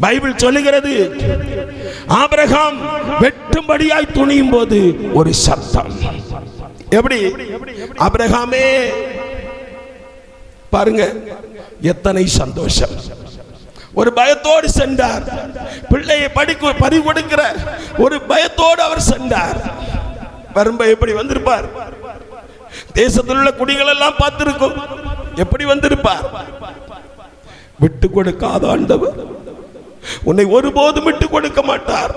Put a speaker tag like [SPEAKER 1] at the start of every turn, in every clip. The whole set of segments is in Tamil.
[SPEAKER 1] பைபிள் சொல்லுகிறது, ஆபிரகாம் வெட்டும்படியாய் துணியும் போது ஒரு சத்தம். எப்படி? ஆபிரகாமே பாருங்க, எத்தனை சந்தோஷம். ஒரு பயத்தோடு சென்றார். பிள்ளையை பறி கொடுக்கிற ஒரு பயத்தோடு அவர் சென்றார். வரும்ப எப்படி வந்திருப்பார்? தேசத்தில் உள்ள குடிகள் எல்லாம் பார்த்திருக்கும். எப்படி வந்திருப்பார்? விட்டு கொடுக்காத ஆண்டவர் உன்னை ஒருபோதும் விட்டு கொடுக்க மாட்டார்.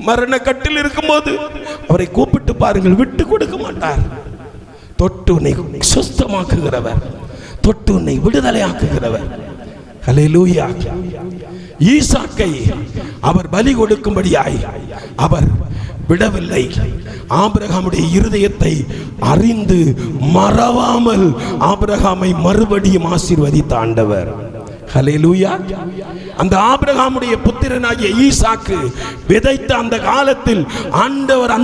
[SPEAKER 1] மரண கட்டில் இருக்கும்போது அவரை கூப்பிட்டு பாருங்கள், விட்டு கொடுக்க மாட்டார். தொட்டு உன்னை சுத்தமாக்குகிறவர், தொட்டு உன்னை விடுதலையாக்குகிறவர். ஹல்லேலூயா. ஈசாக்கை அவர் பலி கொடுக்கும்படியாய் அவர் விடவில்லை. ஆபிரகாமுடைய இருதயத்தை அறிந்து மறவாமல் ஆபிரகாமை மறுபடியும் ஆசீர்வதித்த ஆண்டவர். ஹல்லேலூயா. அந்த ஆபிரகாமுடைய புத்திரனாகிய ஈசாக்கு விதைத்த அந்த காலத்தில் ஆண்டவர்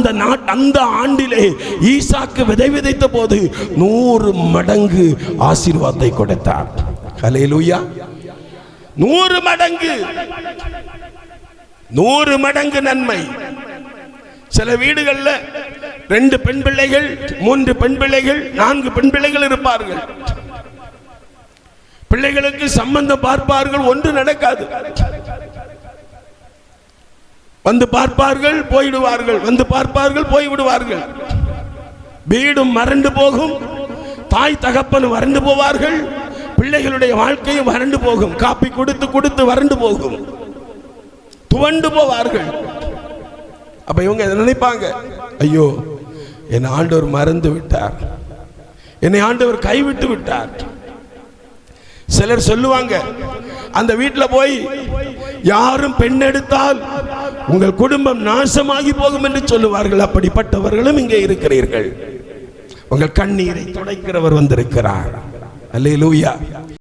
[SPEAKER 1] அந்த ஆண்டிலே ஈசாக்கு விதைத்த போது 100 மடங்கு ஆசீர்வாதத்தை கொடுத்தார். ஹல்லேலூயா. 100 மடங்கு, 100 மடங்கு நன்மை. சில வீடுகள்ல 2 பெண் பிள்ளைகள், 3 பெண் பிள்ளைகள், 4 பெண் பிள்ளைகள் இருப்பார்கள். பிள்ளைகளுக்கு சம்பந்தம் பார்ப்பார்கள், ஒன்று நடக்காது. வந்து பார்ப்பார்கள், போய்விடுவார்கள், வந்து பார்ப்பார்கள், போய்விடுவார்கள். வீடும் மறந்து போகும், தாய் தகப்பன் வறண்டு போவார்கள், பிள்ளைகளுடைய வாழ்க்கையும் வறண்டு போகும். காப்பி கொடுத்து கொடுத்து வறண்டு போகும், துவண்டு போவார்கள். அப்ப இவங்க நினைப்பாங்க, ஐயோ என்னை ஆண்டவர் மறந்து விட்டார், என்னை ஆண்டவர் கைவிட்டு விட்டார். சிலர் சொல்லுவாங்க, அந்த வீட்டில் போய் யாரும் பெண் எடுத்தால் உங்கள் குடும்பம் நாசமாகி போகும் என்று சொல்லுவார்கள். அப்படிப்பட்டவர்களும் இங்கே இருக்கிறீர்கள். உங்கள் கண்ணீரை துடைக்கிறவர் வந்திருக்கிறார். அல்லேலூயா.